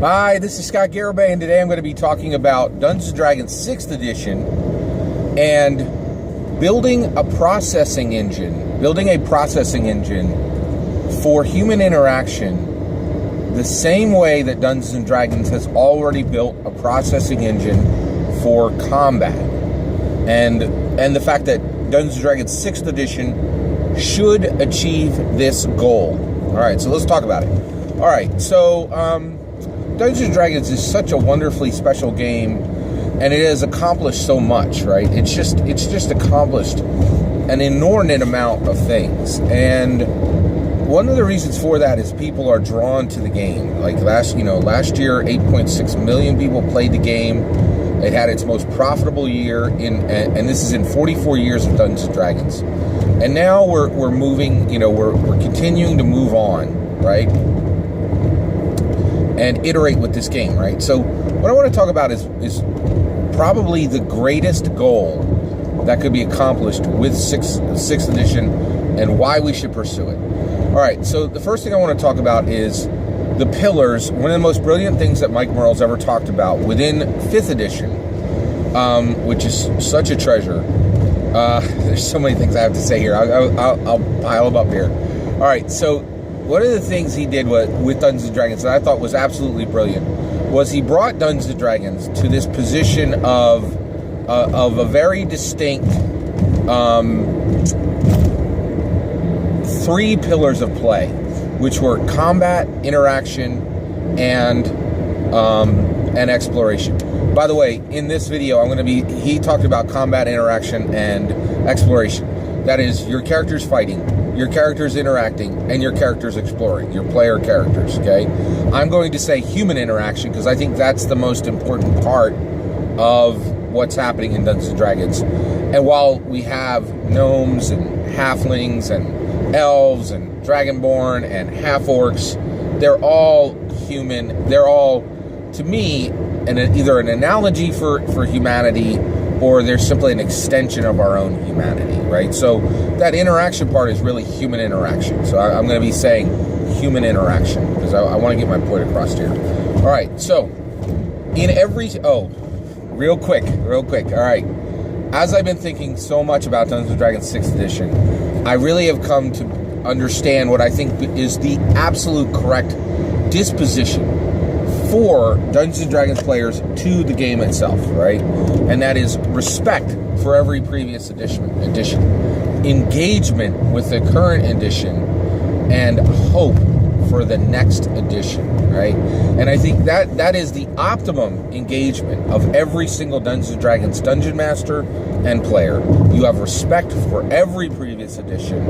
Hi, this is Scott Garibay, and today I'm going to be talking about Dungeons & Dragons 6th edition and building a processing engine for human interaction the same way that Dungeons & Dragons has already built a processing engine for combat. And the fact that Dungeons & Dragons 6th edition should achieve this goal. All right, so let's talk about it. All right, so Dungeons & Dragons is such a wonderfully special game, and it has accomplished so much, right? It's just accomplished an inordinate amount of things, and one of the reasons for that is people are drawn to the game. Like last year, 8.6 million people played the game. It had its most profitable year and this is in 44 years of Dungeons & Dragons. And now we're moving, we're continuing to move on, right? And iterate with this game, right? So what I want to talk about is probably the greatest goal that could be accomplished with 6th edition and why we should pursue it. All right, so the first thing I want to talk about is the pillars. One of the most brilliant things that Mike Merle's ever talked about within 5th edition, which is such a treasure. There's so many things I have to say here. I'll pile them up here. All right, so one of the things he did with Dungeons & Dragons that I thought was absolutely brilliant was he brought Dungeons & Dragons to this position of a very distinct three pillars of play, which were combat, interaction, and exploration. By the way, in this video, he talked about combat, interaction, and exploration. That is, your character's fighting, your character's interacting, and your character's exploring, your player characters, okay? I'm going to say human interaction because I think that's the most important part of what's happening in Dungeons & Dragons. And while we have gnomes and halflings and elves and dragonborn and half-orcs, they're all human. They're all, to me, either an analogy for humanity, or they're simply an extension of our own humanity, right? So that interaction part is really human interaction. So I'm going to be saying human interaction because I want to get my point across here. All right, so real quick. All right, as I've been thinking so much about Dungeons & Dragons 6th edition, I really have come to understand what I think is the absolute correct disposition for Dungeons & Dragons players to the game itself, right? And that is respect for every previous edition, engagement with the current edition, and hope for the next edition, right? And I think that is the optimum engagement of every single Dungeons & Dragons dungeon master and player. You have respect for every previous edition,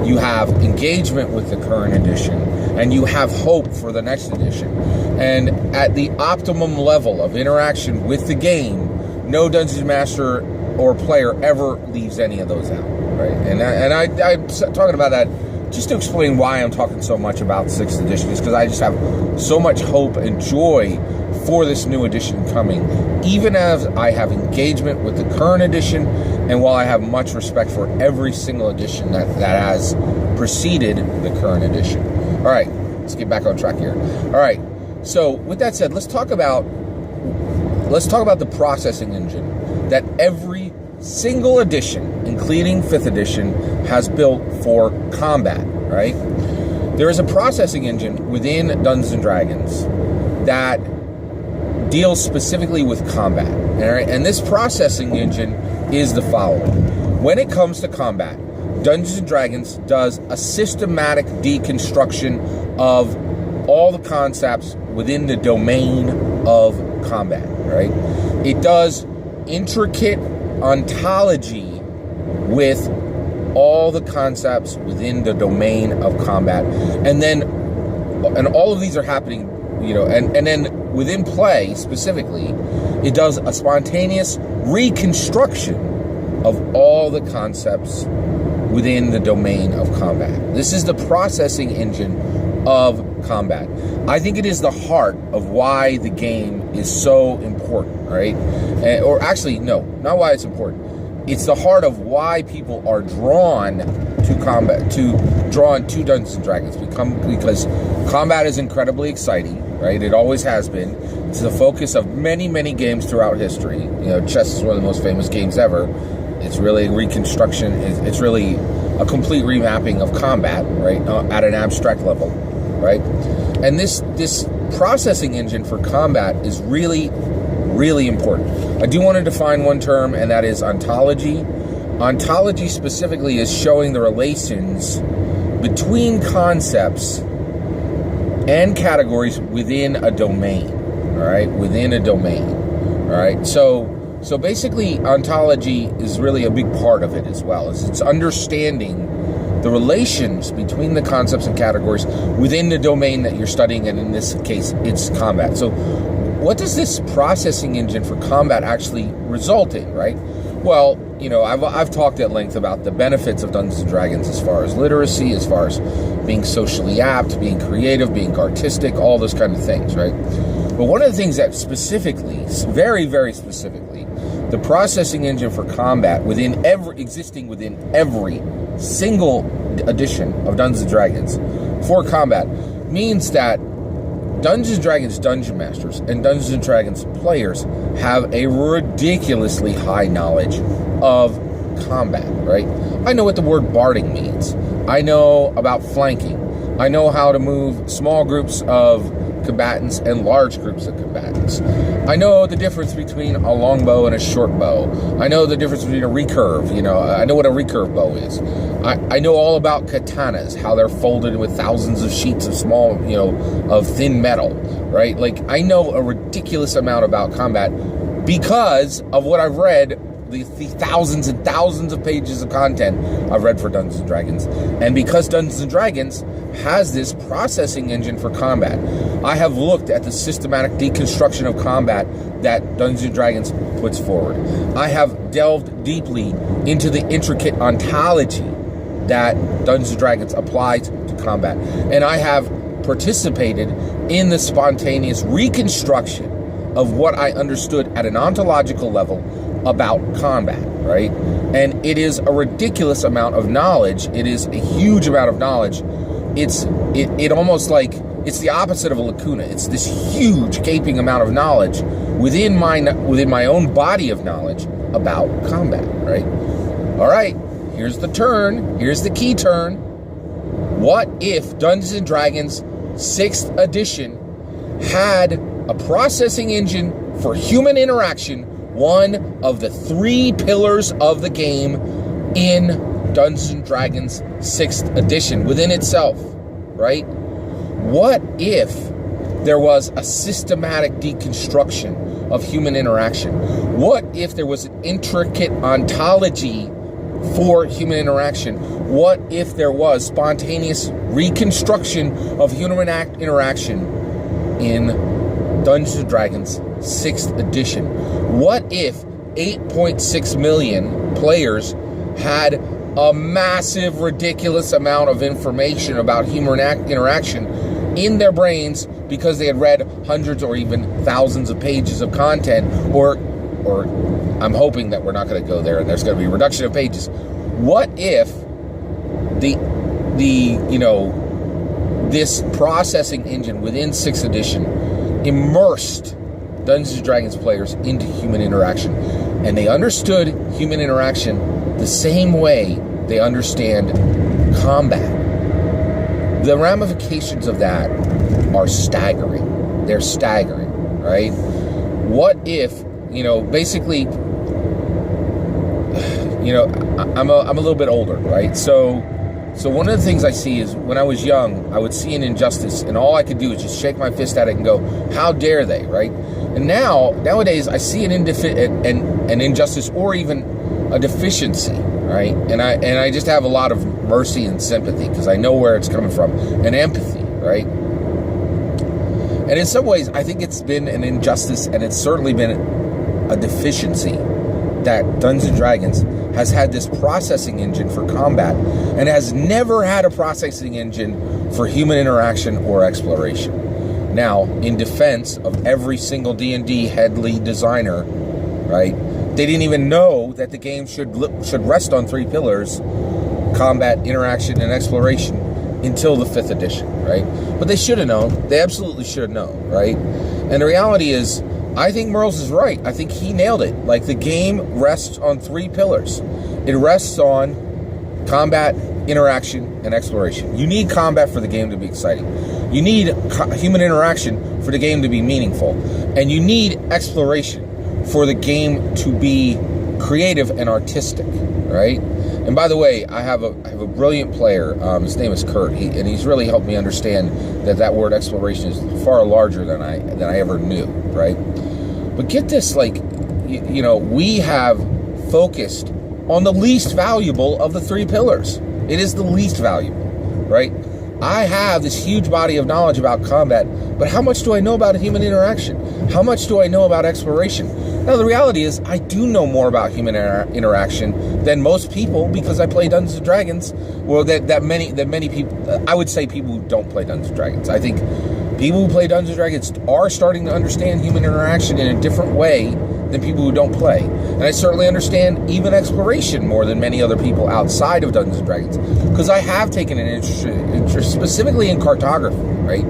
you have engagement with the current edition, and you have hope for the next edition. And at the optimum level of interaction with the game, no dungeon master or player ever leaves any of those out, right? And I'm talking about that just to explain why I'm talking so much about 6th edition, is because I just have so much hope and joy for this new edition coming, even as I have engagement with the current edition, and while I have much respect for every single edition that has preceded the current edition. All right, let's get back on track here. All right, so with that said, let's talk about the processing engine that every single edition, including 5th edition, has built for combat, right? There is a processing engine within Dungeons & Dragons that deals specifically with combat, all right? And this processing engine is the following. When it comes to combat, Dungeons & Dragons does a systematic deconstruction of all the concepts within the domain of combat, right? It does intricate ontology with all the concepts within the domain of combat, and all of these are happening, and then within play specifically, it does a spontaneous reconstruction of all the concepts within the domain of combat. This is the processing engine of combat. I think it is the heart of why the game is so important, right? Or actually, no, not why it's important. It's the heart of why people are drawn to combat, drawn to Dungeons & Dragons, because combat is incredibly exciting. right? It always has been. It's the focus of many, many games throughout history. Chess is one of the most famous games ever. It's really Reconstruction. It's really a complete remapping of combat, right, at an abstract level, right? And this processing engine for combat is really, really important. I do want to define one term, and that is ontology. Ontology specifically is showing the relations between concepts and categories within a domain, all right? Within a domain, all right? So basically, ontology is really a big part of it as well. It's understanding the relations between the concepts and categories within the domain that you're studying, and in this case, it's combat. So what does this processing engine for combat actually result in, right? Well, I've talked at length about the benefits of Dungeons & Dragons as far as literacy, as far as being socially apt, being creative, being artistic, all those kind of things, right? But one of the things that specifically, very, very specifically, the processing engine for combat existing within every single edition of Dungeons & Dragons for combat means that Dungeons & Dragons Dungeon Masters and Dungeons & Dragons players have a ridiculously high knowledge of combat, right? I know what the word barding means. I know about flanking. I know how to move small groups of combatants and large groups of combatants. I know the difference between a long bow and a short bow. I know the difference between a recurve. I know what a recurve bow is. I know all about katanas, how they're folded with thousands of sheets of small, of thin metal, right? Like, I know a ridiculous amount about combat because of what I've read, the thousands and thousands of pages of content I've read for Dungeons & Dragons. And because Dungeons & Dragons has this processing engine for combat, I have looked at the systematic deconstruction of combat that Dungeons & Dragons puts forward. I have delved deeply into the intricate ontology that Dungeons & Dragons applies to combat. And I have participated in the spontaneous reconstruction of what I understood at an ontological level about combat, right? And it is a ridiculous amount of knowledge. It is a huge amount of knowledge. It's almost like it's the opposite of a lacuna. It's this huge gaping amount of knowledge within my own body of knowledge about combat, right? All right, here's the turn. Here's the key turn. What if Dungeons & Dragons 6th edition had a processing engine for human interaction, one of the 3 pillars of the game in Dungeons & Dragons 6th edition within itself, right? What if there was a systematic deconstruction of human interaction? What if there was an intricate ontology for human interaction? What if there was spontaneous reconstruction of human interaction in Dungeons & Dragons 6th edition? What if 8.6 million players had a massive, ridiculous amount of information about human interaction in their brains because they had read hundreds or even thousands of pages of content, or I'm hoping that we're not going to go there and there's going to be a reduction of pages. What if this processing engine within 6th edition immersed Dungeons & Dragons players into human interaction, and they understood human interaction the same way they understand combat? The ramifications of that are staggering. They're staggering, right? What if, basically, I'm a little bit older, right? So one of the things I see is when I was young, I would see an injustice, and all I could do is just shake my fist at it and go, how dare they, right? And nowadays, I see an injustice or even a deficiency, right? And I just have a lot of mercy and sympathy because I know where it's coming from, and empathy, right? And in some ways, I think it's been an injustice, and it's certainly been a deficiency that Dungeons & Dragons has had this processing engine for combat and has never had a processing engine for human interaction or exploration. Now, in defense of every single D&D head lead designer, right, they didn't even know that the game should rest on 3 pillars: combat, interaction, and exploration until the 5th edition, right? But they should have known. They absolutely should have known, right? And the reality is, I think Merles is right. I think he nailed it. Like, the game rests on 3 pillars. It rests on combat, interaction, and exploration. You need combat for the game to be exciting. You need human interaction for the game to be meaningful. And you need exploration for the game to be creative and artistic, right? And by the way, I have a brilliant player. His name is Kurt, and he's really helped me understand that word exploration is far larger than I ever knew, right? But get this, like, we have focused on the least valuable of the 3 pillars. It is the least valuable, right? I have this huge body of knowledge about combat, but how much do I know about human interaction? How much do I know about exploration? Now, the reality is, I do know more about human interaction than most people because I play Dungeons and Dragons. Well, that many people, I would say people who don't play Dungeons and Dragons. I think people who play Dungeons and Dragons are starting to understand human interaction in a different way than people who don't play. And I certainly understand even exploration more than many other people outside of Dungeons and Dragons, because I have taken an interest specifically in cartography, right?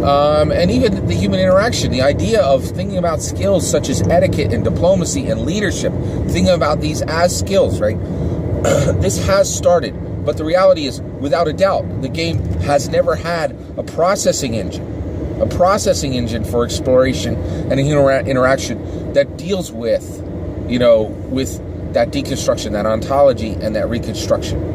And even the human interaction, the idea of thinking about skills such as etiquette and diplomacy and leadership, thinking about these as skills, right? This has started, but the reality is, without a doubt, the game has never had a processing engine for exploration and interaction that deals with that deconstruction, that ontology, and that reconstruction.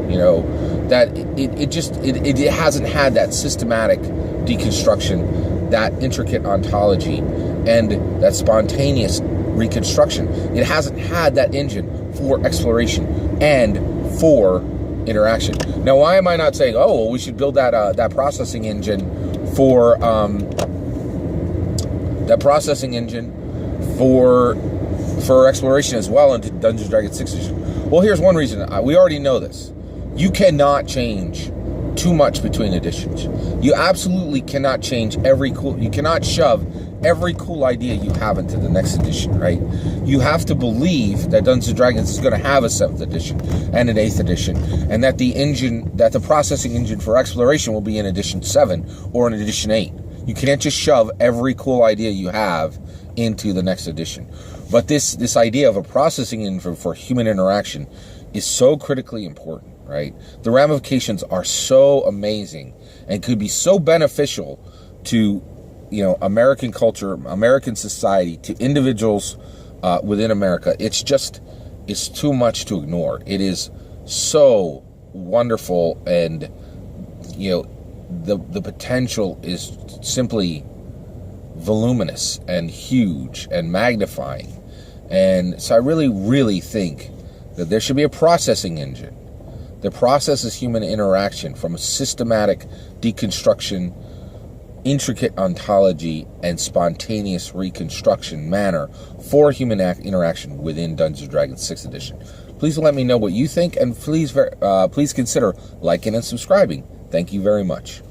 That it hasn't had that systematic deconstruction, that intricate ontology, and that spontaneous reconstruction. It hasn't had that engine for exploration and for interaction. Now, why am I not saying, oh, well, we should build that processing engine for for exploration as well into Dungeons and Dragons 6th edition? Well, here's one reason. We already know this. You cannot change too much between editions. You absolutely cannot change you cannot shove every cool idea you have into the next edition, right? You have to believe that Dungeons and Dragons is going to have a 7th edition and an 8th edition, and that the processing engine for exploration will be in edition 7 or in edition 8. You can't just shove every cool idea you have into the next edition. But this idea of a processing engine for human interaction is so critically important, right? The ramifications are so amazing and could be so beneficial to American culture, American society, to individuals within America. It's too much to ignore. It is so wonderful, and the potential is simply voluminous and huge and magnifying. And so I really, really think that there should be a processing engine that processes human interaction from a systematic deconstruction, intricate ontology, and spontaneous reconstruction manner for human interaction within Dungeons & Dragons 6th edition. Please let me know what you think, and please consider liking and subscribing. Thank you very much.